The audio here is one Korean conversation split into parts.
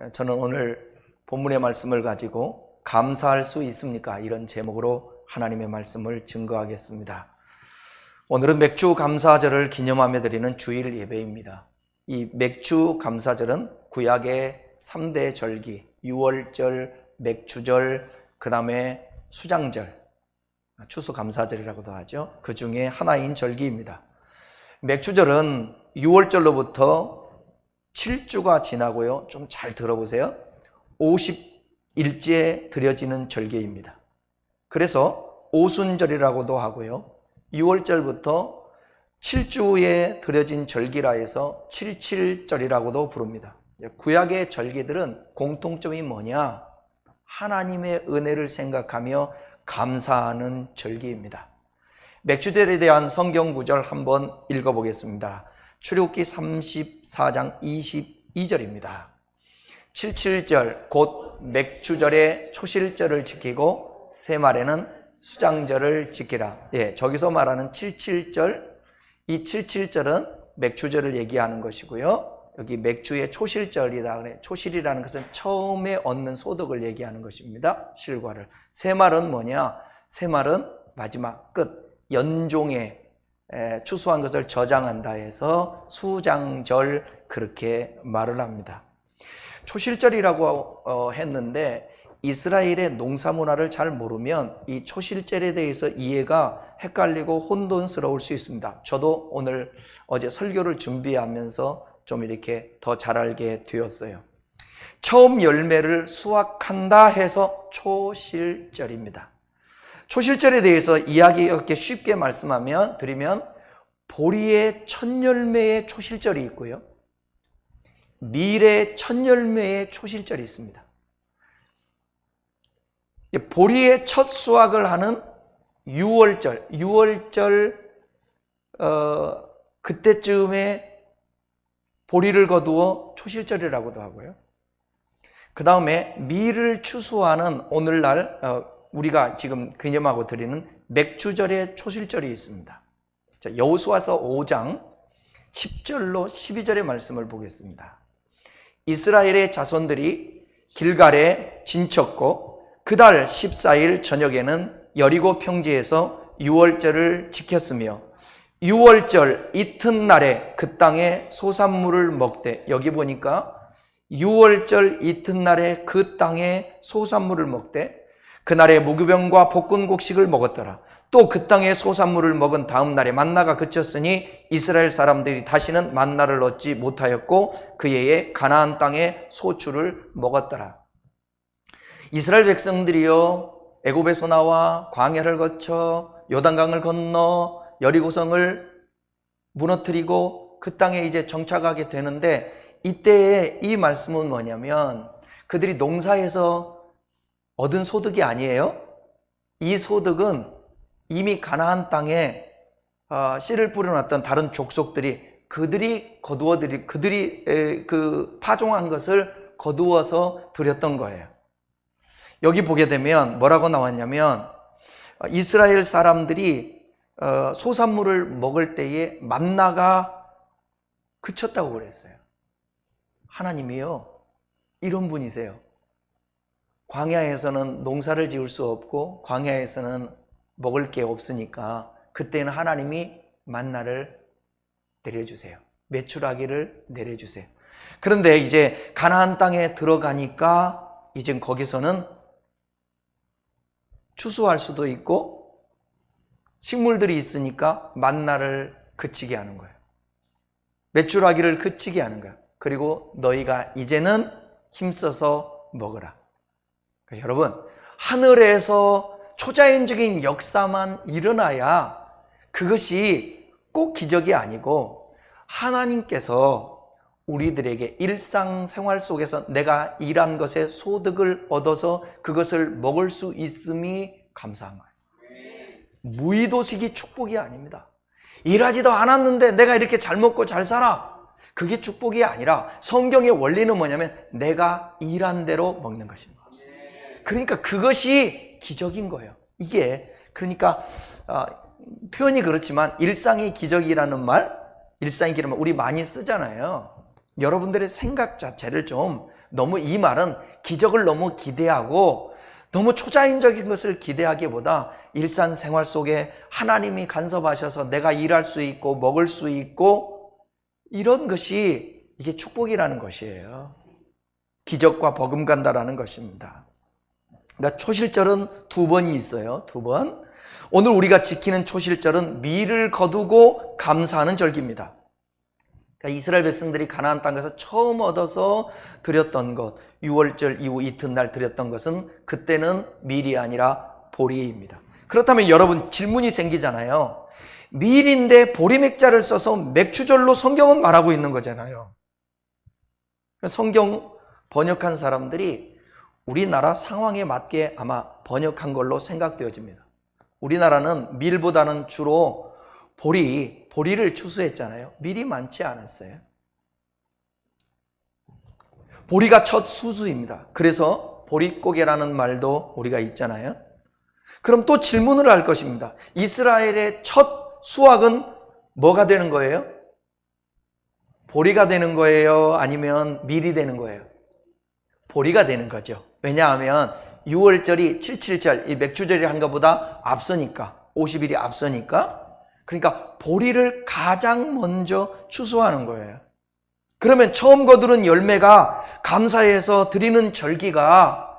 저는 오늘 본문의 말씀을 가지고 감사할 수 있습니까? 이런 제목으로 하나님의 말씀을 증거하겠습니다. 오늘은 맥주 감사절을 기념하며 드리는 주일 예배입니다. 이 맥주 감사절은 구약의 3대 절기, 유월절, 맥주절, 그 다음에 수장절, 추수감사절이라고도 하죠. 그 중에 하나인 절기입니다. 맥주절은 6월절로부터 7주가 지나고요. 좀 잘 들어보세요. 50일째 드려지는 절기입니다. 그래서 오순절이라고도 하고요. 6월절부터 7주에 드려진 절기라 해서 77절이라고도 부릅니다. 구약의 절기들은 공통점이 뭐냐? 하나님의 은혜를 생각하며 감사하는 절기입니다. 맥주절에 대한 성경 구절 한번 읽어보겠습니다. 출애굽기 34장 22절입니다. 77절 곧 맥주절의 초실절을 지키고 새말에는 수장절을 지키라. 저기서 말하는 77절, 이 77절은 맥주절을 얘기하는 것이고요. 여기 맥주의 초실절이다 그래. 초실이라는 것은 처음에 얻는 소득을 얘기하는 것입니다. 실과를. 새말은 뭐냐? 새말은 마지막 끝. 연종에 추수한 것을 저장한다 해서 수장절 그렇게 말을 합니다. 초실절이라고 했는데 이스라엘의 농사 문화를 잘 모르면 이 초실절에 대해서 이해가 헷갈리고 혼돈스러울 수 있습니다. 저도 어제 설교를 준비하면서 좀 이렇게 더 잘 알게 되었어요. 처음 열매를 수확한다 해서 초실절입니다. 초실절에 대해서 이야기 이렇게 쉽게 드리면 보리의 첫 열매의 초실절이 있고요. 밀의 첫 열매의 초실절이 있습니다. 보리의 첫 수확을 하는 6월절 그때쯤에 보리를 거두어 초실절이라고도 하고요. 그 다음에 밀을 추수하는 오늘날 우리가 지금 기념하고 드리는 맥주절의 초실절이 있습니다. 여호수아서 5장 10절로 12절의 말씀을 보겠습니다. 이스라엘의 자손들이 길갈에 진쳤고 그달 14일 저녁에는 여리고 평지에서 유월절을 지켰으며 유월절 이튿날에 그 땅에 소산물을 먹되, 여기 보니까 유월절 이튿날에 그 땅에 소산물을 먹되 그날에 무교병과 볶은 곡식을 먹었더라. 또 그 땅에 소산물을 먹은 다음 날에 만나가 그쳤으니 이스라엘 사람들이 다시는 만나를 얻지 못하였고 그 해에 가나안 땅에 소출을 먹었더라. 이스라엘 백성들이요 애굽에서 나와 광야를 거쳐 요단강을 건너 여리고성을 무너뜨리고 그 땅에 이제 정착하게 되는데, 이때의 이 말씀은 뭐냐면 그들이 농사에서 얻은 소득이 아니에요. 이 소득은 이미 가나안 땅에 씨를 뿌려놨던 다른 족속들이 그들이 파종한 것을 거두어서 드렸던 거예요. 여기 보게 되면 뭐라고 나왔냐면 이스라엘 사람들이 소산물을 먹을 때에 만나가 그쳤다고 그랬어요. 하나님이요, 이런 분이세요. 광야에서는 농사를 지을 수 없고 광야에서는 먹을 게 없으니까 그때는 하나님이 만나를 내려주세요. 메추라기를 내려주세요. 그런데 이제 가나안 땅에 들어가니까 이제 거기서는 추수할 수도 있고 식물들이 있으니까 만나를 그치게 하는 거예요. 메추라기를 그치게 하는 거예요. 그리고 너희가 이제는 힘써서 먹으라. 여러분, 하늘에서 초자연적인 역사만 일어나야 그것이 꼭 기적이 아니고 하나님께서 우리들에게 일상생활 속에서 내가 일한 것에 소득을 얻어서 그것을 먹을 수 있음이 감사한 거예요. 무의도식이 축복이 아닙니다. 일하지도 않았는데 내가 이렇게 잘 먹고 잘 살아, 그게 축복이 아니라 성경의 원리는 뭐냐면 내가 일한 대로 먹는 것입니다. 그러니까 그것이 기적인 거예요. 이게 그러니까 표현이 그렇지만 일상의 기적이라는 말 우리 많이 쓰잖아요. 여러분들의 생각 자체를 좀 너무 이 말은 기적을 너무 기대하고 너무 초자연적인 것을 기대하기보다 일상생활 속에 하나님이 간섭하셔서 내가 일할 수 있고 먹을 수 있고 이런 것이 이게 축복이라는 것이에요. 기적과 버금간다라는 것입니다. 그러니까 초실절은 두 번이 있어요. 두 번. 오늘 우리가 지키는 초실절은 밀을 거두고 감사하는 절기입니다. 그러니까 이스라엘 백성들이 가나안 땅에서 처음 얻어서 드렸던 것, 6월절 이후 이튿날 드렸던 것은 그때는 밀이 아니라 보리입니다. 그렇다면 여러분 질문이 생기잖아요. 밀인데 보리맥자를 써서 맥주절로 성경은 말하고 있는 거잖아요. 성경 번역한 사람들이 우리나라 상황에 맞게 아마 번역한 걸로 생각되어집니다. 우리나라는 밀보다는 주로 보리를 추수했잖아요. 밀이 많지 않았어요. 보리가 첫 수수입니다. 그래서 보릿고개라는 말도 우리가 있잖아요. 그럼 또 질문을 할 것입니다. 이스라엘의 첫 수확은 뭐가 되는 거예요? 보리가 되는 거예요? 아니면 밀이 되는 거예요? 보리가 되는 거죠. 왜냐하면 6월절이 77절, 이 맥주절이 한 것보다 앞서니까, 50일이 앞서니까, 그러니까 보리를 가장 먼저 추수하는 거예요. 그러면 처음 거두는 열매가 감사해서 드리는 절기가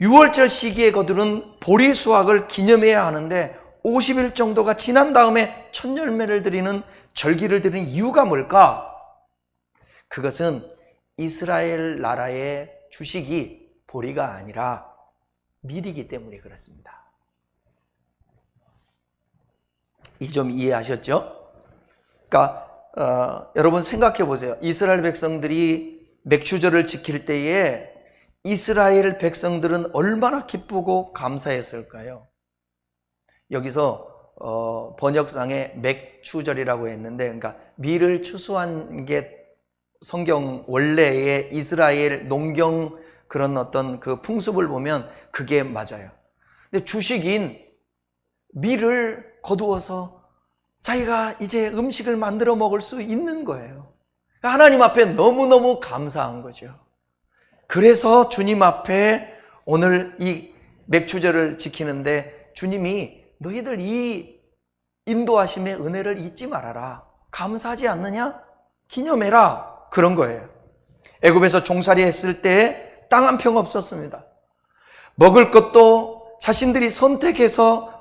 6월절 시기에 거두는 보리 수확을 기념해야 하는데 50일 정도가 지난 다음에 첫 열매를 드리는 절기를 드리는 이유가 뭘까? 그것은 이스라엘 나라의 주식이 보리가 아니라 밀이기 때문에 그렇습니다. 이 점 이해하셨죠? 그러니까 여러분 생각해 보세요. 이스라엘 백성들이 맥주절을 지킬 때에 이스라엘 백성들은 얼마나 기쁘고 감사했을까요? 여기서 번역상에 맥주절이라고 했는데, 그러니까 밀을 추수한 게 성경 원래의 이스라엘 농경 그런 어떤 그 풍습을 보면 그게 맞아요. 근데 주식인 밀을 거두어서 자기가 이제 음식을 만들어 먹을 수 있는 거예요. 하나님 앞에 너무너무 감사한 거죠. 그래서 주님 앞에 오늘 이 맥주절을 지키는데 주님이 너희들 이 인도하심의 은혜를 잊지 말아라. 감사하지 않느냐? 기념해라. 그런 거예요. 애굽에서 종살이 했을 때 땅 한 평 없었습니다. 먹을 것도 자신들이 선택해서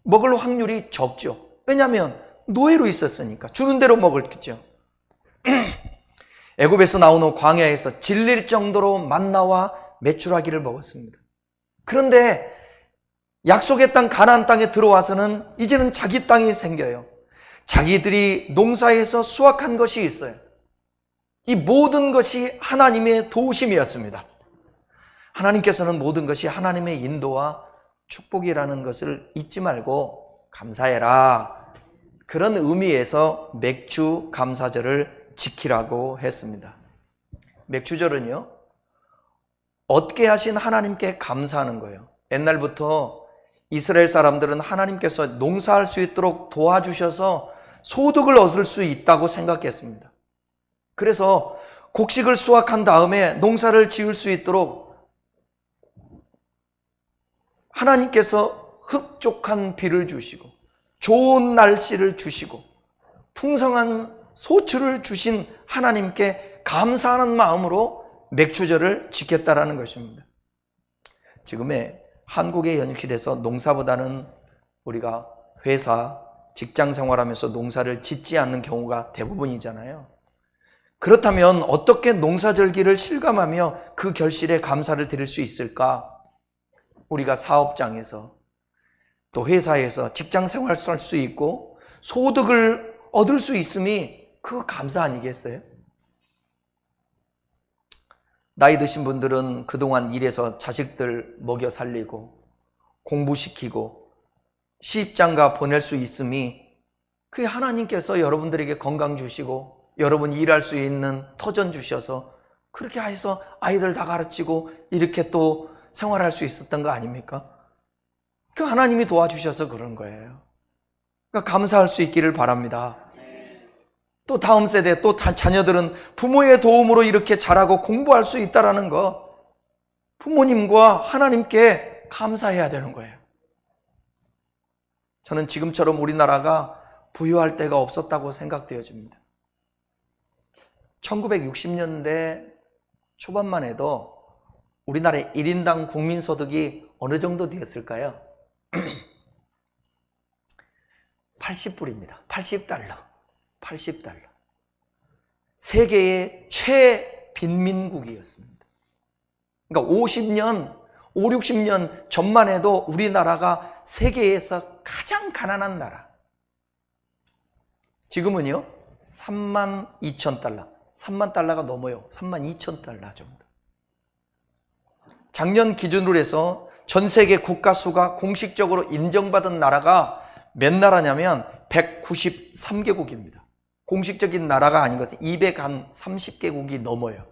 먹을 확률이 적죠. 왜냐하면 노예로 있었으니까 주는 대로 먹었겠죠. 애굽에서 나온 후 광야에서 질릴 정도로 만나와 메추라기를 먹었습니다. 그런데 약속의 땅 가나안 땅에 들어와서는 이제는 자기 땅이 생겨요. 자기들이 농사에서 수확한 것이 있어요. 이 모든 것이 하나님의 도우심이었습니다. 하나님께서는 모든 것이 하나님의 인도와 축복이라는 것을 잊지 말고 감사해라. 그런 의미에서 맥주 감사절을 지키라고 했습니다. 맥주절은요, 얻게 하신 하나님께 감사하는 거예요. 옛날부터 이스라엘 사람들은 하나님께서 농사할 수 있도록 도와주셔서 소득을 얻을 수 있다고 생각했습니다. 그래서 곡식을 수확한 다음에 농사를 지을 수 있도록 하나님께서 흡족한 비를 주시고 좋은 날씨를 주시고 풍성한 소출을 주신 하나님께 감사하는 마음으로 맥주절을 지켰다라는 것입니다. 지금의 한국에 연식돼서 농사보다는 우리가 회사, 직장 생활하면서 농사를 짓지 않는 경우가 대부분이잖아요. 그렇다면 어떻게 농사절기를 실감하며 그 결실에 감사를 드릴 수 있을까? 우리가 사업장에서 또 회사에서 직장 생활을 할 수 있고 소득을 얻을 수 있음이 그 감사 아니겠어요? 나이 드신 분들은 그동안 일해서 자식들 먹여 살리고 공부시키고 시집장가 보낼 수 있음이 그게 하나님께서 여러분들에게 건강 주시고 여러분 일할 수 있는 터전 주셔서 그렇게 해서 아이들 다 가르치고 이렇게 또 생활할 수 있었던 거 아닙니까? 그 하나님이 도와주셔서 그런 거예요. 그러니까 감사할 수 있기를 바랍니다. 또 다음 세대, 또 자녀들은 부모의 도움으로 이렇게 자라고 공부할 수 있다는 거, 부모님과 하나님께 감사해야 되는 거예요. 저는 지금처럼 우리나라가 부유할 때가 없었다고 생각되어집니다. 1960년대 초반만 해도 우리나라의 1인당 국민소득이 어느 정도 되었을까요? 80불입니다. 80달러. 80달러. 세계의 최빈민국이었습니다. 그러니까 5, 60년 전만 해도 우리나라가 세계에서 가장 가난한 나라. 지금은요, 32,000달러. 3만 달러가 넘어요. 32,000달러 정도. 작년 기준으로 해서 전 세계 국가 수가 공식적으로 인정받은 나라가 몇 나라냐면 193개국입니다. 공식적인 나라가 아닌 것은 230개국이 넘어요.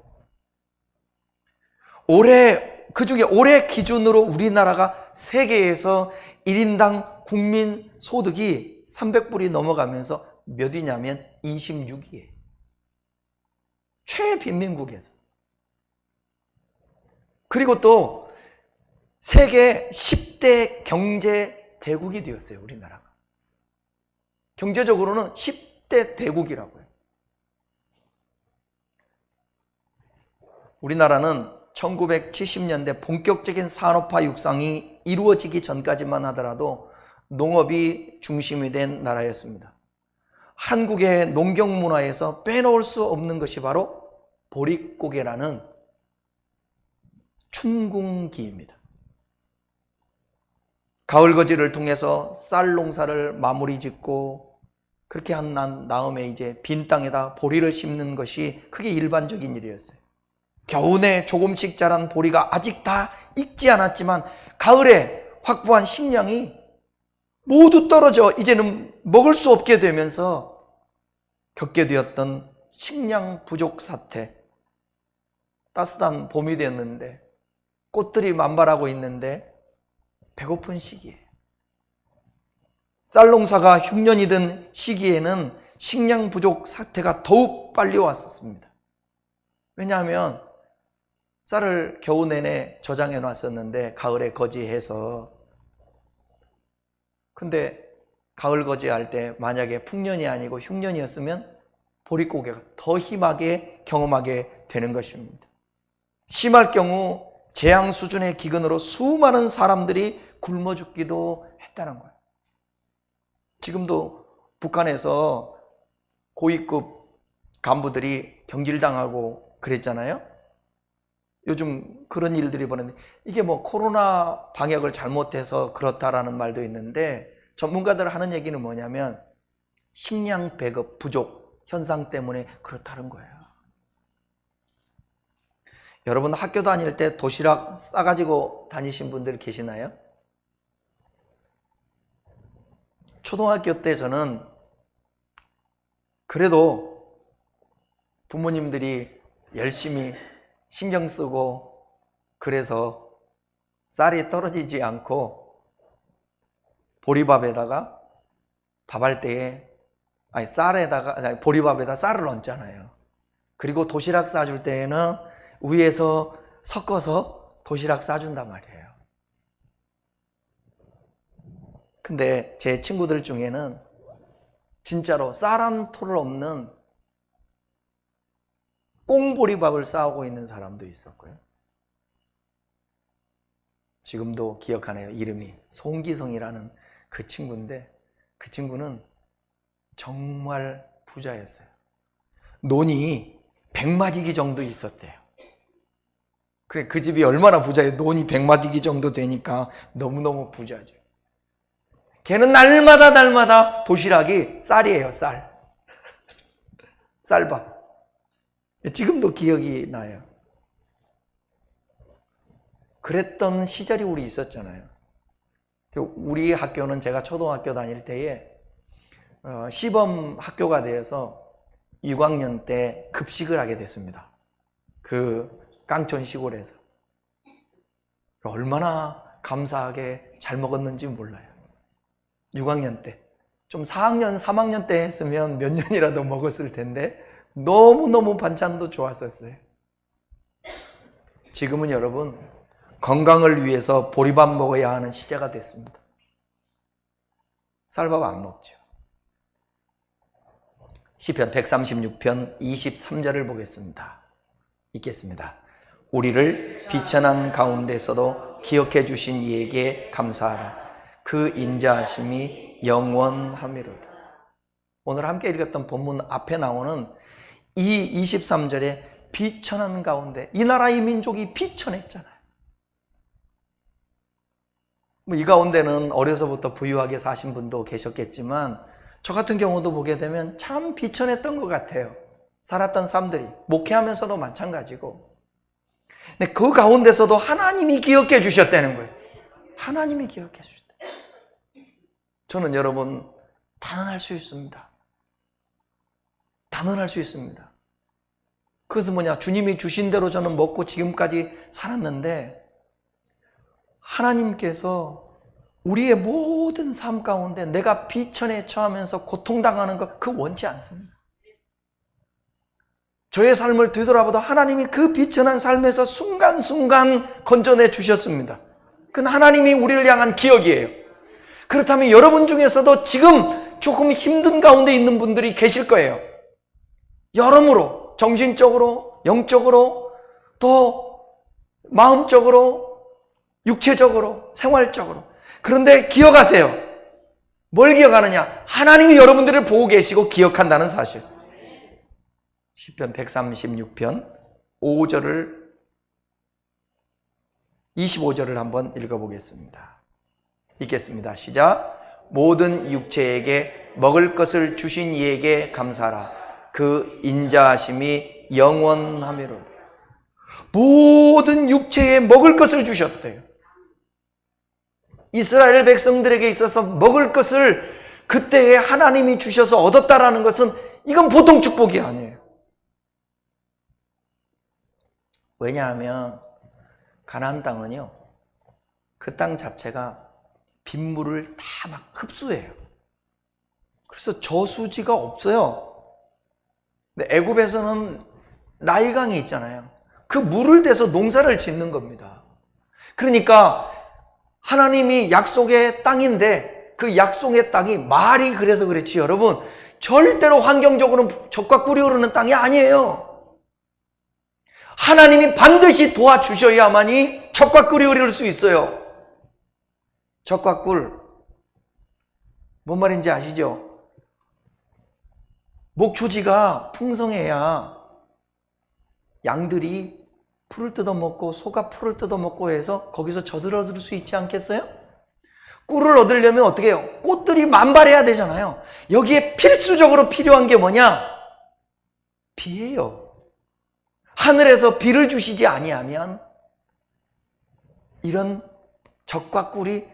그중에 올해 기준으로 우리나라가 세계에서 1인당 국민 소득이 300불이 넘어가면서 몇이냐면 26위예요. 최빈민국에서. 그리고 또 세계 10대 경제 대국이 되었어요, 우리나라가. 경제적으로는 10대 대국이라고요. 우리나라는 1970년대 본격적인 산업화 육성이 이루어지기 전까지만 하더라도 농업이 중심이 된 나라였습니다. 한국의 농경 문화에서 빼놓을 수 없는 것이 바로 보릿고개라는 춘궁기입니다. 가을거지를 통해서 쌀 농사를 마무리 짓고 그렇게 한 다음에 이제 빈 땅에다 보리를 심는 것이 그게 일반적인 일이었어요. 겨우내 조금씩 자란 보리가 아직 다 익지 않았지만 가을에 확보한 식량이 모두 떨어져 이제는 먹을 수 없게 되면서 겪게 되었던 식량 부족 사태. 따뜻한 봄이 되었는데 꽃들이 만발하고 있는데 배고픈 시기예요. 쌀 농사가 흉년이던 시기에는 식량 부족 사태가 더욱 빨리 왔었습니다. 왜냐하면 쌀을 겨우 내내 저장해 놨었는데 가을에 거지해서, 근데 가을 거지할 때 만약에 풍년이 아니고 흉년이었으면 보릿고개가 더 심하게 경험하게 되는 것입니다. 심할 경우 재앙 수준의 기근으로 수많은 사람들이 굶어 죽기도 했다는 거예요. 지금도 북한에서 고위급 간부들이 경질당하고 그랬잖아요. 요즘 그런 일들이 벌어지는데 이게 뭐 코로나 방역을 잘못해서 그렇다라는 말도 있는데 전문가들 하는 얘기는 뭐냐면 식량 배급 부족 현상 때문에 그렇다는 거예요. 여러분 학교 다닐 때 도시락 싸가지고 다니신 분들 계시나요? 초등학교 때 저는 그래도 부모님들이 열심히 신경 쓰고 그래서 쌀이 떨어지지 않고 보리밥에다가 밥할 때에 보리밥에다 쌀을 얹잖아요. 그리고 도시락 싸줄 때에는 위에서 섞어서 도시락 싸준단 말이에요. 근데 제 친구들 중에는 진짜로 쌀 한 톨 없는 꽁보리밥을 싸오고 있는 사람도 있었고요. 지금도 기억하네요. 이름이 송기성이라는 그 친구인데 그 친구는 정말 부자였어요. 논이 100마디기 정도 있었대요. 그래, 그 집이 얼마나 부자예요. 논이 100마디기 정도 되니까 너무너무 부자죠. 걔는 날마다 도시락이 쌀이에요. 쌀밥. 지금도 기억이 나요. 그랬던 시절이 우리 있었잖아요. 우리 학교는 제가 초등학교 다닐 때에 시범 학교가 되어서 6학년 때 급식을 하게 됐습니다. 그 깡촌 시골에서. 얼마나 감사하게 잘 먹었는지 몰라요. 6학년 때. 좀 4학년, 3학년 때 했으면 몇 년이라도 먹었을 텐데 너무너무 반찬도 좋았었어요. 지금은 여러분 건강을 위해서 보리밥 먹어야 하는 시대가 됐습니다. 쌀밥 안 먹죠. 시편 136편 23절을 보겠습니다. 읽겠습니다. 우리를 비천한 가운데서도 기억해 주신 이에게 감사하라. 그 인자하심이 영원하미로다. 오늘 함께 읽었던 본문 앞에 나오는 이 23절에 비천한 가운데, 이 나라의 민족이 비천했잖아요. 이 가운데는 어려서부터 부유하게 사신 분도 계셨겠지만 저 같은 경우도 보게 되면 참 비천했던 것 같아요. 살았던 사람들이 목회하면서도 마찬가지고. 근데 그 가운데서도 하나님이 기억해 주셨다는 거예요. 하나님이 기억해 주셨다. 저는 여러분 단언할 수 있습니다. 단언할 수 있습니다. 그것은 뭐냐? 주님이 주신 대로 저는 먹고 지금까지 살았는데 하나님께서 우리의 모든 삶 가운데 내가 비천에 처하면서 고통당하는 것, 그거 원치 않습니다. 저의 삶을 되돌아봐도 하나님이 그 비천한 삶에서 순간순간 건져내 주셨습니다. 그건 하나님이 우리를 향한 기억이에요. 그렇다면 여러분 중에서도 지금 조금 힘든 가운데 있는 분들이 계실 거예요. 여러모로 정신적으로, 영적으로, 또 마음적으로, 육체적으로, 생활적으로. 그런데 기억하세요. 뭘 기억하느냐? 하나님이 여러분들을 보고 계시고 기억한다는 사실. 시편 136편 25절을 한번 읽어보겠습니다. 읽겠습니다. 시작. 모든 육체에게 먹을 것을 주신 이에게 감사하라. 그 인자하심이 영원하미로다. 모든 육체에 먹을 것을 주셨대요. 이스라엘 백성들에게 있어서 먹을 것을 그때에 하나님이 주셔서 얻었다라는 것은 이건 보통 축복이 아니에요. 왜냐하면 가나안 땅은요, 그 땅 자체가 빗물을 다 막 흡수해요. 그래서 저수지가 없어요. 근데 애굽에서는 나일강이 있잖아요. 그 물을 대서 농사를 짓는 겁니다. 그러니까 하나님이 약속의 땅인데 그 약속의 땅이 말이 그래서 그렇지 여러분 절대로 환경적으로는 젖과 꿀이 흐르는 땅이 아니에요. 하나님이 반드시 도와주셔야만이 젖과 꿀이 흐를 수 있어요. 젖과 꿀 뭔 말인지 아시죠? 목초지가 풍성해야 양들이 풀을 뜯어먹고 소가 풀을 뜯어먹고 해서 거기서 젖을 얻을 수 있지 않겠어요? 꿀을 얻으려면 어떻게 해요? 꽃들이 만발해야 되잖아요. 여기에 필수적으로 필요한 게 뭐냐? 비예요. 하늘에서 비를 주시지 아니하면 이런 젖과 꿀이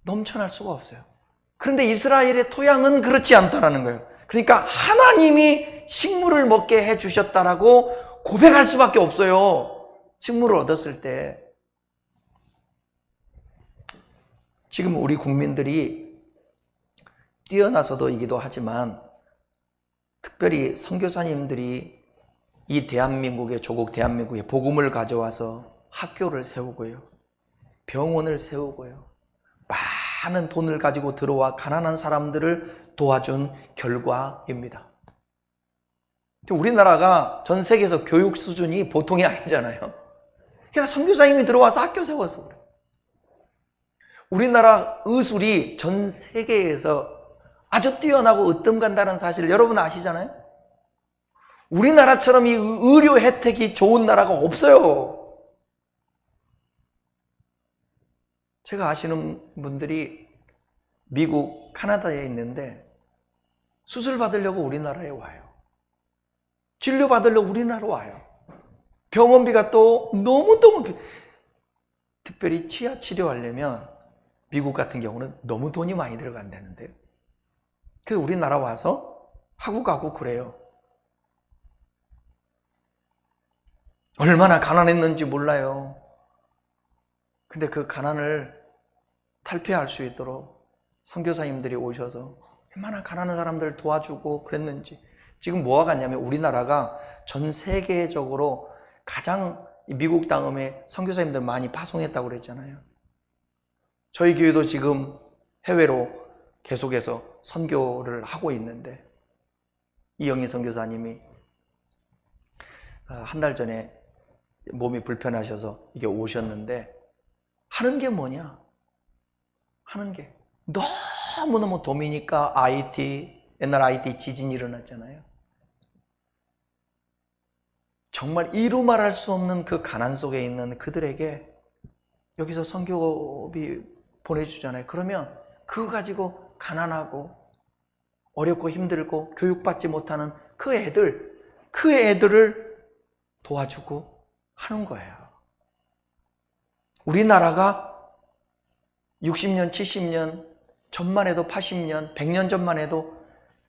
넘쳐날 수가 없어요. 그런데 이스라엘의 토양은 그렇지 않다라는 거예요. 그러니까 하나님이 식물을 먹게 해주셨다라고 고백할 수밖에 없어요. 식물을 얻었을 때. 지금 우리 국민들이 뛰어나서도이기도 하지만 특별히 선교사님들이 이 대한민국의 조국 대한민국에 복음을 가져와서 학교를 세우고요, 병원을 세우고요, 많은 돈을 가지고 들어와 가난한 사람들을 도와준 결과입니다. 우리나라가 전 세계에서 교육 수준이 보통이 아니잖아요. 그러니까 선교사님이 들어와서 학교 세워서 그래요. 우리나라 의술이 전 세계에서 아주 뛰어나고 으뜸간다는 사실을 여러분 아시잖아요. 우리나라처럼 이 의료 혜택이 좋은 나라가 없어요. 제가 아시는 분들이 미국, 카나다에 있는데 수술 받으려고 우리나라에 와요. 진료 받으려고 우리나라로 와요. 병원비가 또 너무너무 특별히 치아 치료하려면 미국 같은 경우는 너무 돈이 많이 들어간다는데요. 그래서 우리나라 와서 하고 가고 그래요. 얼마나 가난했는지 몰라요. 근데 그 가난을 탈피할 수 있도록 선교사님들이 오셔서 얼마나 가난한 사람들을 도와주고 그랬는지. 지금 뭐가 같냐면 우리나라가 전 세계적으로 가장 미국 다음에 선교사님들 많이 파송했다고 그랬잖아요. 저희 교회도 지금 해외로 계속해서 선교를 하고 있는데, 이영희 선교사님이 한 달 전에 몸이 불편하셔서 이게 오셨는데, 하는 게 뭐냐? 하는 게 너무너무 도미니카 옛날 IT 지진이 일어났잖아요. 정말 이루 말할 수 없는 그 가난 속에 있는 그들에게 여기서 선교비 보내주잖아요. 그러면 그거 가지고 가난하고 어렵고 힘들고 교육받지 못하는 그 애들을 도와주고 하는 거예요. 우리나라가 60년, 70년 전만 해도 80년, 100년 전만 해도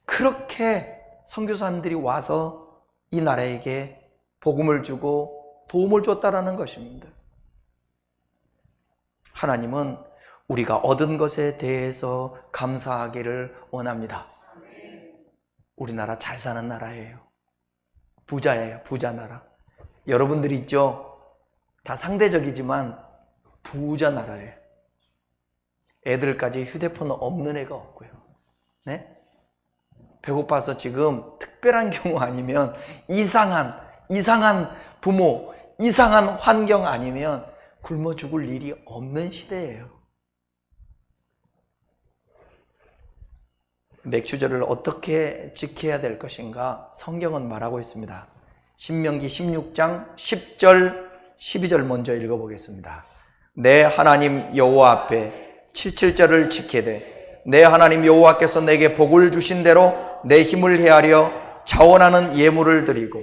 그렇게 선교사님들이 와서 이 나라에게 복음을 주고 도움을 줬다라는 것입니다. 하나님은 우리가 얻은 것에 대해서 감사하기를 원합니다. 우리나라 잘 사는 나라예요. 부자예요. 부자 나라. 여러분들이 있죠? 다 상대적이지만 부자 나라예요. 애들까지 휴대폰 없는 애가 없고요. 네? 배고파서 지금 특별한 경우 아니면 이상한 부모, 이상한 환경 아니면 굶어 죽을 일이 없는 시대예요. 맥주절을 어떻게 지켜야 될 것인가? 성경은 말하고 있습니다. 신명기 16장 10절, 12절 먼저 읽어보겠습니다. 내 하나님 여호와 앞에 77절을 지키되 내 하나님 여호와께서 내게 복을 주신 대로 내 힘을 헤아려 자원하는 예물을 드리고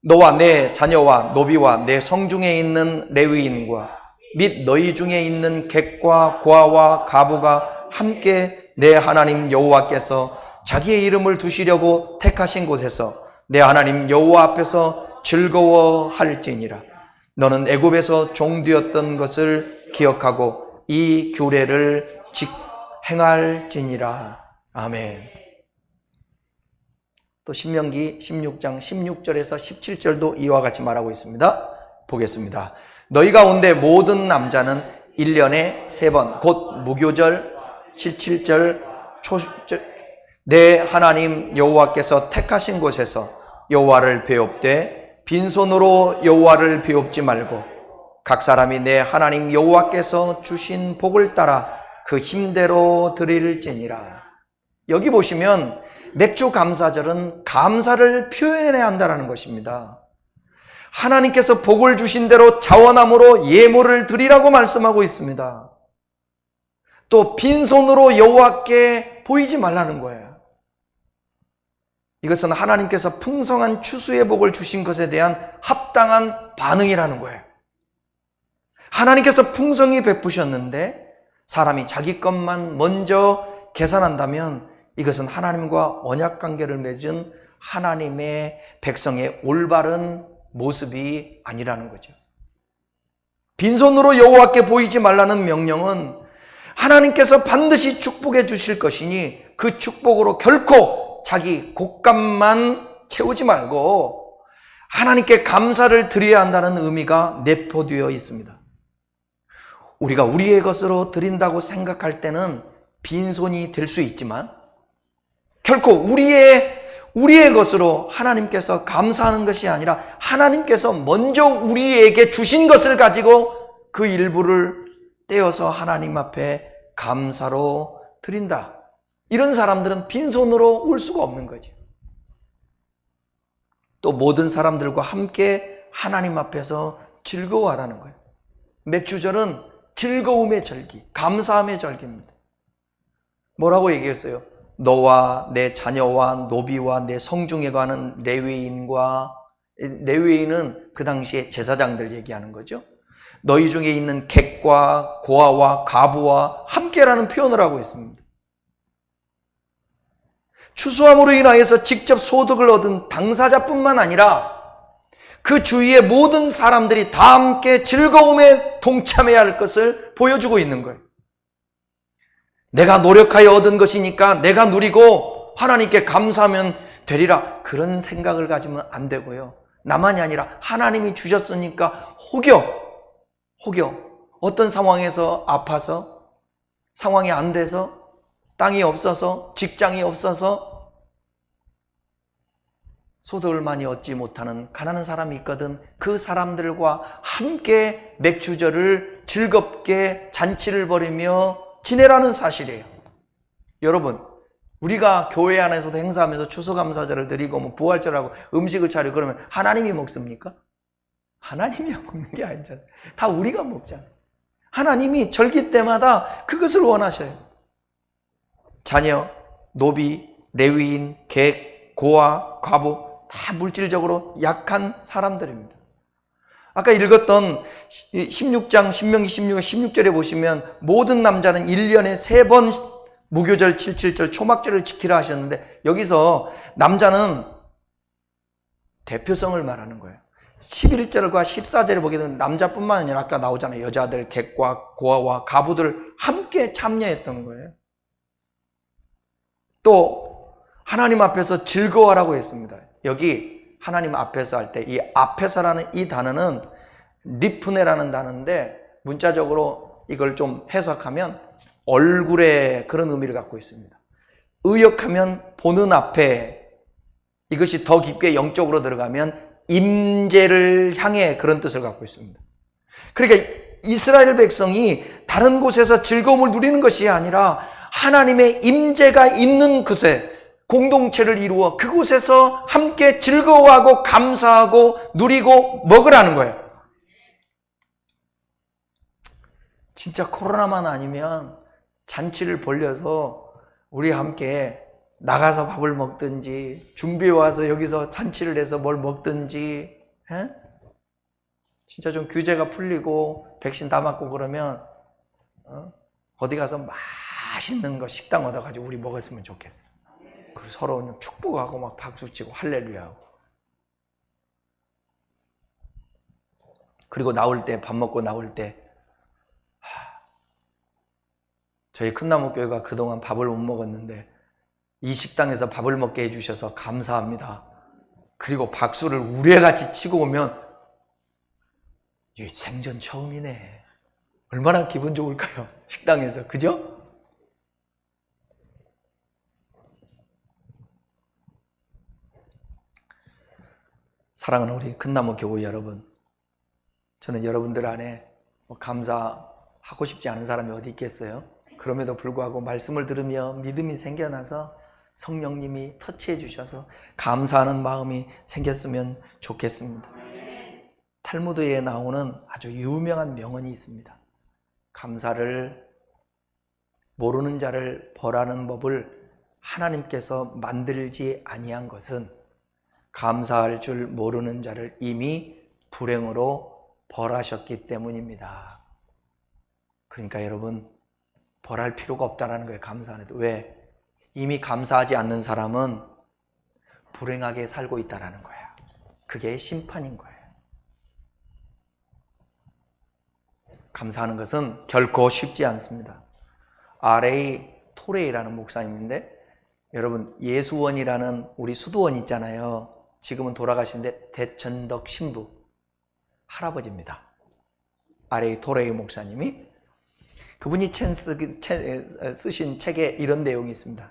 너와 내 자녀와 노비와 내 성중에 있는 레위인과 및 너희 중에 있는 객과 고아와 가부가 함께 내 하나님 여호와께서 자기의 이름을 두시려고 택하신 곳에서 내 하나님 여호와 앞에서 즐거워할지니라. 너는 애굽에서 종되었던 것을 기억하고 이 규례를 행할지니라. 아멘. 또 신명기 16장 16절에서 17절도 이와 같이 말하고 있습니다. 보겠습니다. 너희 가운데 모든 남자는 1년에 3번 곧 무교절 77절 초절 내 하나님 여호와께서 택하신 곳에서 여호와를 배웁되 빈손으로 여호와를 배웁지 말고 각 사람이 내 하나님 여호와께서 주신 복을 따라 그 힘대로 드릴지니라. 여기 보시면 맥주 감사절은 감사를 표현해야 한다는 것입니다. 하나님께서 복을 주신 대로 자원함으로 예물을 드리라고 말씀하고 있습니다. 또 빈손으로 여호와께 보이지 말라는 거예요. 이것은 하나님께서 풍성한 추수의 복을 주신 것에 대한 합당한 반응이라는 거예요. 하나님께서 풍성히 베푸셨는데 사람이 자기 것만 먼저 계산한다면 이것은 하나님과 언약 관계를 맺은 하나님의 백성의 올바른 모습이 아니라는 거죠. 빈손으로 여호와께 보이지 말라는 명령은 하나님께서 반드시 축복해 주실 것이니 그 축복으로 결코 자기 곶감만 채우지 말고 하나님께 감사를 드려야 한다는 의미가 내포되어 있습니다. 우리가 우리의 것으로 드린다고 생각할 때는 빈손이 될 수 있지만 결코 우리의 것으로 하나님께서 감사하는 것이 아니라 하나님께서 먼저 우리에게 주신 것을 가지고 그 일부를 떼어서 하나님 앞에 감사로 드린다. 이런 사람들은 빈손으로 올 수가 없는 거죠. 또 모든 사람들과 함께 하나님 앞에서 즐거워하라는 거예요. 맥주절은 즐거움의 절기, 감사함의 절기입니다. 뭐라고 얘기했어요? 너와 내 자녀와 노비와 내 성중에 가는 레위인과, 레위인은 그 당시에 제사장들 얘기하는 거죠. 너희 중에 있는 객과 고아와 가부와 함께라는 표현을 하고 있습니다. 추수함으로 인하여서 직접 소득을 얻은 당사자뿐만 아니라 그 주위의 모든 사람들이 다 함께 즐거움에 동참해야 할 것을 보여주고 있는 거예요. 내가 노력하여 얻은 것이니까 내가 누리고 하나님께 감사하면 되리라. 그런 생각을 가지면 안 되고요. 나만이 아니라 하나님이 주셨으니까 혹여 어떤 상황에서 아파서, 상황이 안 돼서, 땅이 없어서, 직장이 없어서 소득을 많이 얻지 못하는 가난한 사람이 있거든. 그 사람들과 함께 맥주절을 즐겁게 잔치를 벌이며 지내라는 사실이에요. 여러분, 우리가 교회 안에서도 행사하면서 추수감사절을 드리고 뭐 부활절하고 음식을 차리고 그러면 하나님이 먹습니까? 하나님이 먹는 게 아니잖아요. 다 우리가 먹잖아요. 하나님이 절기 때마다 그것을 원하셔요. 자녀, 노비, 레위인, 객, 고아, 과부 다 물질적으로 약한 사람들입니다. 아까 읽었던 16장 신명기 16절에 보시면 모든 남자는 1년에 3번 무교절 77절 초막절을 지키라 하셨는데 여기서 남자는 대표성을 말하는 거예요. 11절과 14절에 보게 되면 남자뿐만 아니라 아까 나오잖아요. 여자들, 객과 고아와 가부들 함께 참여했던 거예요. 또 하나님 앞에서 즐거워하라고 했습니다. 여기 하나님 앞에서 할 때 이 앞에서라는 이 단어는 리프네라는 단어인데 문자적으로 이걸 좀 해석하면 얼굴에 그런 의미를 갖고 있습니다. 의역하면 보는 앞에, 이것이 더 깊게 영적으로 들어가면 임재를 향해 그런 뜻을 갖고 있습니다. 그러니까 이스라엘 백성이 다른 곳에서 즐거움을 누리는 것이 아니라 하나님의 임재가 있는 곳에 공동체를 이루어 그곳에서 함께 즐거워하고 감사하고 누리고 먹으라는 거예요. 진짜 코로나만 아니면 잔치를 벌려서 우리 함께 나가서 밥을 먹든지 준비해 와서 여기서 잔치를 해서 뭘 먹든지, 에? 진짜 좀 규제가 풀리고 백신 다 맞고 그러면 어디 가서 맛있는 거 식당 얻어가지고 우리 먹었으면 좋겠어요. 그리고 서로 축복하고 막 박수치고 할렐루야하고. 그리고 나올 때, 밥 먹고 나올 때 저희 큰나무교회가 그동안 밥을 못 먹었는데 이 식당에서 밥을 먹게 해주셔서 감사합니다. 그리고 박수를 우레같이 치고 오면 이 생전 처음이네. 얼마나 기분 좋을까요? 식당에서. 그죠? 사랑하는 우리 큰나무 교회 여러분, 저는 여러분들 안에 감사하고 싶지 않은 사람이 어디 있겠어요? 그럼에도 불구하고 말씀을 들으며 믿음이 생겨나서 성령님이 터치해 주셔서 감사하는 마음이 생겼으면 좋겠습니다. 탈무드에 나오는 아주 유명한 명언이 있습니다. 감사를 모르는 자를 벌하는 법을 하나님께서 만들지 아니한 것은 감사할 줄 모르는 자를 이미 불행으로 벌하셨기 때문입니다. 그러니까 여러분, 벌할 필요가 없다는 거예요. 감사 안 해도. 왜? 이미 감사하지 않는 사람은 불행하게 살고 있다는 거예요. 그게 심판인 거예요. 감사하는 것은 결코 쉽지 않습니다. R.A. 토레이라는 목사님인데, 여러분 예수원이라는 우리 수도원 있잖아요. 지금은 돌아가신데 대천덕 신부 할아버지입니다. R.A. 토레이 목사님이. 그분이 쓰신 책에 이런 내용이 있습니다.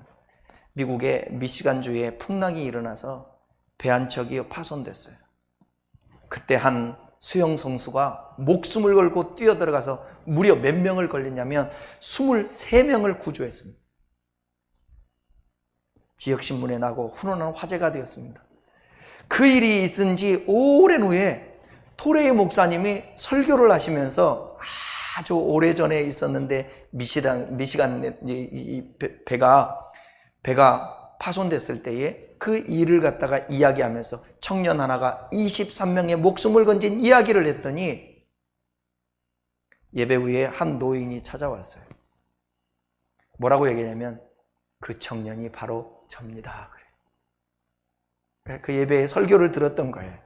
미국의 미시간주에 풍랑이 일어나서 배 한 척이 파손됐어요. 그때 한 수영 선수가 목숨을 걸고 뛰어들어가서 무려 몇 명을 걸렸냐면 23명을 구조했습니다. 지역신문에 나고 훈훈한 화제가 되었습니다. 그 일이 있은 지 오랜 후에 토레이 목사님이 설교를 하시면서 아주 오래전에 있었는데 미시간 이 배가 파손됐을 때에 그 일을 갖다가 이야기하면서 청년 하나가 23명의 목숨을 건진 이야기를 했더니 예배 후에 한 노인이 찾아왔어요. 뭐라고 얘기하냐면 그 청년이 바로 접니다. 그 예배에 설교를 들었던 거예요.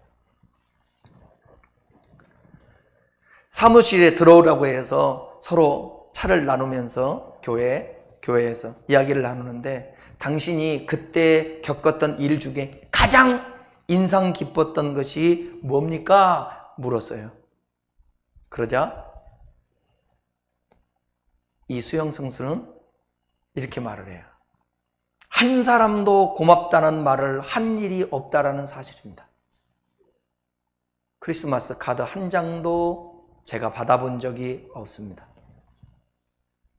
사무실에 들어오라고 해서 서로 차를 나누면서 교회에 교회에서 이야기를 나누는데 당신이 그때 겪었던 일 중에 가장 인상 깊었던 것이 뭡니까? 물었어요. 그러자 이 수영 선수는 이렇게 말을 해요. 한 사람도 고맙다는 말을 한 일이 없다라는 사실입니다. 크리스마스 카드 한 장도 제가 받아본 적이 없습니다.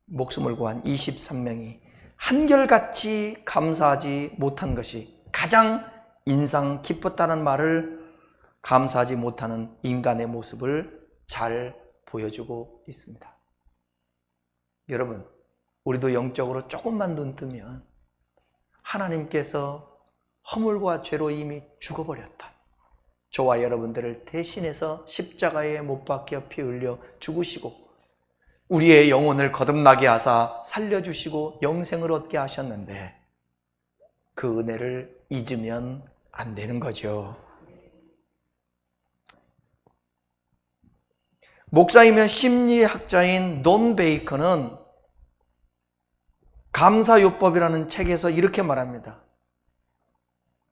목숨을 구한 23명이 한결같이 감사하지 못한 것이 가장 인상 깊었다는 말을 감사하지 못하는 인간의 모습을 잘 보여주고 있습니다. 여러분, 우리도 영적으로 조금만 눈 뜨면 하나님께서 허물과 죄로 이미 죽어버렸다. 저와 여러분들을 대신해서 십자가에 못 박혀 피 흘려 죽으시고 우리의 영혼을 거듭나게 하사 살려주시고 영생을 얻게 하셨는데 그 은혜를 잊으면 안 되는 거죠. 목사이며 심리학자인 논 베이커는 감사요법이라는 책에서 이렇게 말합니다.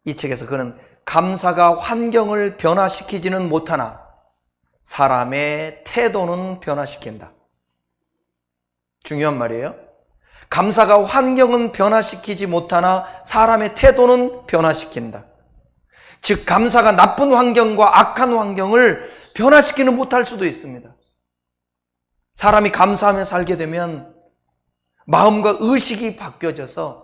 이 책에서 그는 감사가 환경을 변화시키지는 못하나 사람의 태도는 변화시킨다. 중요한 말이에요. 감사가 환경은 변화시키지 못하나 사람의 태도는 변화시킨다. 즉 감사가 나쁜 환경과 악한 환경을 변화시키는 못할 수도 있습니다. 사람이 감사하며 살게 되면 마음과 의식이 바뀌어져서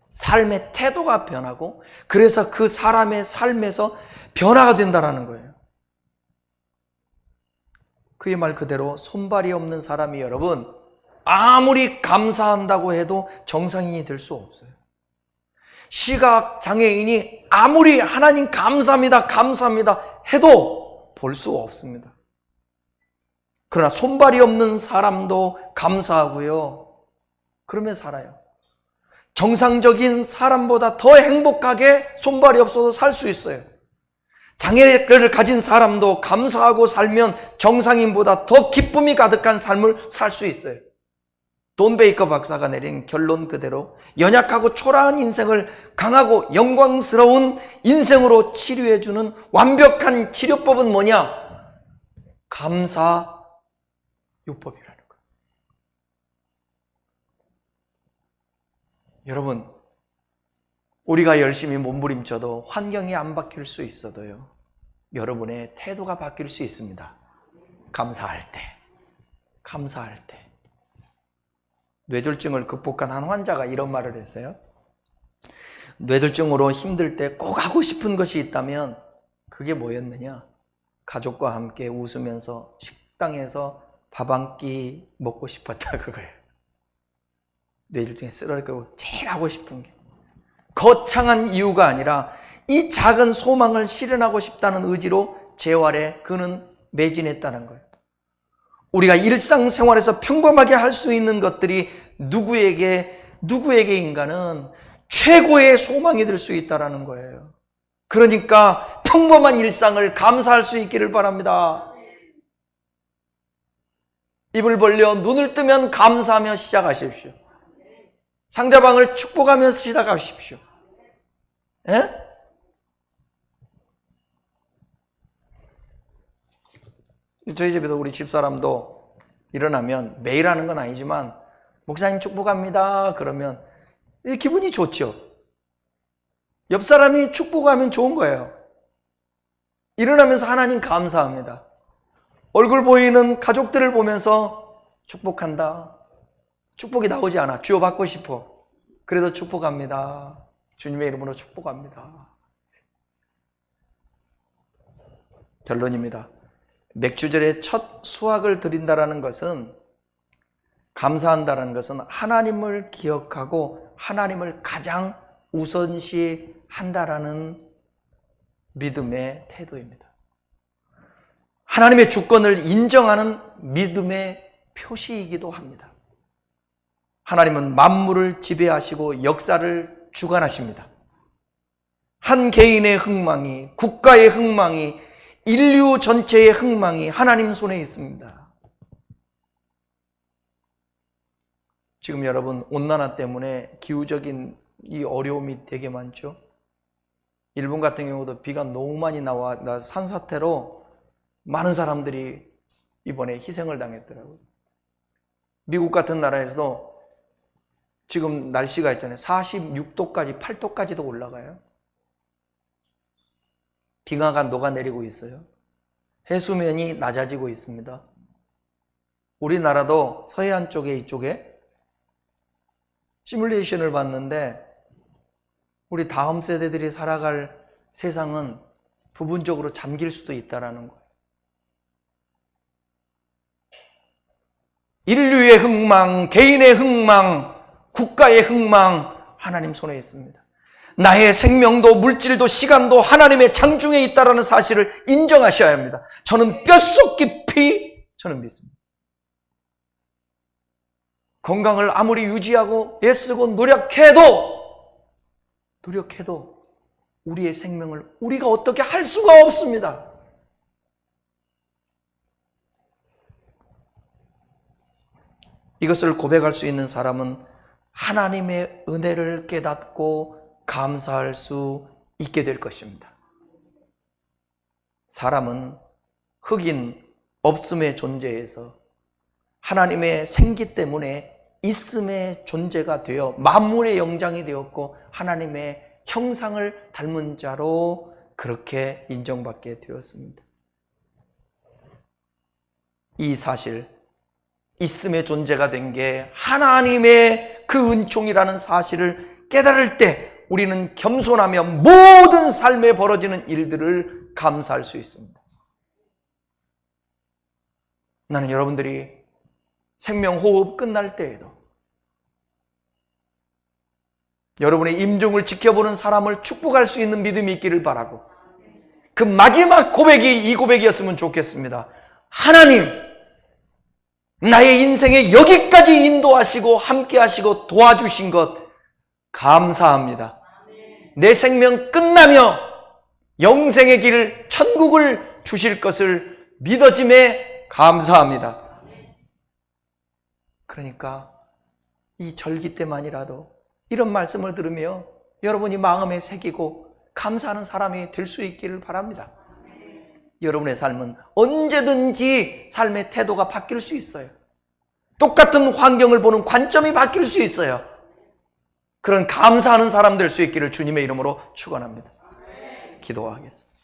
삶의 태도가 변하고 그래서 그 사람의 삶에서 변화가 된다는 거예요. 그의 말 그대로 손발이 없는 사람이 여러분 아무리 감사한다고 해도 정상인이 될 수 없어요. 시각 장애인이 아무리 하나님 감사합니다 감사합니다 해도 볼 수 없습니다. 그러나 손발이 없는 사람도 감사하고요. 그러면 살아요. 정상적인 사람보다 더 행복하게 손발이 없어도 살 수 있어요. 장애를 가진 사람도 감사하고 살면 정상인보다 더 기쁨이 가득한 삶을 살 수 있어요. 돈 베이커 박사가 내린 결론 그대로 연약하고 초라한 인생을 강하고 영광스러운 인생으로 치료해주는 완벽한 치료법은 뭐냐? 감사요법이라는 거예요. 여러분, 우리가 열심히 몸부림쳐도 환경이 안 바뀔 수 있어도요, 여러분의 태도가 바뀔 수 있습니다. 감사할 때. 뇌졸중을 극복한 한 환자가 이런 말을 했어요. 뇌졸중으로 힘들 때 꼭 하고 싶은 것이 있다면 그게 뭐였느냐? 가족과 함께 웃으면서 식당에서 밥 한 끼 먹고 싶었다 그거예요. 뇌졸중에 쓰러지고 제일 하고 싶은 게 거창한 이유가 아니라 이 작은 소망을 실현하고 싶다는 의지로 재활에 그는 매진했다는 거예요. 우리가 일상생활에서 평범하게 할 수 있는 것들이 누구에게인가는 최고의 소망이 될 수 있다는 거예요. 그러니까 평범한 일상을 감사할 수 있기를 바랍니다. 입을 벌려 눈을 뜨면 감사하며 시작하십시오. 상대방을 축복하며 시작하십시오. 예? 저희 집에도 우리 집사람도 일어나면 매일 하는 건 아니지만 목사님 축복합니다 그러면 기분이 좋죠. 옆 사람이 축복하면 좋은 거예요. 일어나면서 하나님 감사합니다. 얼굴 보이는 가족들을 보면서 축복한다. 축복이 나오지 않아. 주여 받고 싶어. 그래도 축복합니다. 주님의 이름으로 축복합니다. 결론입니다. 맥주절에 첫 수확을 드린다는 것은, 감사한다는 것은 하나님을 기억하고 하나님을 가장 우선시 한다라는 믿음의 태도입니다. 하나님의 주권을 인정하는 믿음의 표시이기도 합니다. 하나님은 만물을 지배하시고 역사를 주관하십니다. 한 개인의 흥망이, 국가의 흥망이, 인류 전체의 흥망이 하나님 손에 있습니다. 지금 여러분 온난화 때문에 기후적인 이 어려움이 되게 많죠. 일본 같은 경우도 비가 너무 많이 나와 산사태로 많은 사람들이 이번에 희생을 당했더라고요. 미국 같은 나라에서도 지금 날씨가 있잖아요. 46도까지 8도까지도 올라가요. 빙하가 녹아내리고 있어요. 해수면이 낮아지고 있습니다. 우리나라도 서해안 쪽에 이쪽에 시뮬레이션을 봤는데 우리 다음 세대들이 살아갈 세상은 부분적으로 잠길 수도 있다는 거예요. 인류의 흥망, 개인의 흥망, 국가의 흥망, 하나님 손에 있습니다. 나의 생명도 물질도 시간도 하나님의 장중에 있다는 사실을 인정하셔야 합니다. 저는 뼛속 깊이 믿습니다. 건강을 아무리 유지하고 애쓰고 노력해도 우리의 생명을 우리가 어떻게 할 수가 없습니다. 이것을 고백할 수 있는 사람은 하나님의 은혜를 깨닫고 감사할 수 있게 될 것입니다. 사람은 흑인 없음의 존재에서 하나님의 생기 때문에 있음의 존재가 되어 만물의 영장이 되었고 하나님의 형상을 닮은 자로 그렇게 인정받게 되었습니다. 이 사실, 있음의 존재가 된 게 하나님의 그 은총이라는 사실을 깨달을 때 우리는 겸손하며 모든 삶에 벌어지는 일들을 감사할 수 있습니다. 나는 여러분들이 생명호흡 끝날 때에도 여러분의 임종을 지켜보는 사람을 축복할 수 있는 믿음이 있기를 바라고, 그 마지막 고백이 이 고백이었으면 좋겠습니다. 하나님, 나의 인생에 여기까지 인도하시고 함께 하시고 도와주신 것 감사합니다. 내 생명 끝나며 영생의 길, 천국을 주실 것을 믿어짐에 감사합니다. 그러니까 이 절기 때만이라도 이런 말씀을 들으며 여러분이 마음에 새기고 감사하는 사람이 될 수 있기를 바랍니다. 여러분의 삶은 언제든지 삶의 태도가 바뀔 수 있어요. 똑같은 환경을 보는 관점이 바뀔 수 있어요. 그런 감사하는 사람 될 수 있기를 주님의 이름으로 축원합니다. 기도하겠습니다.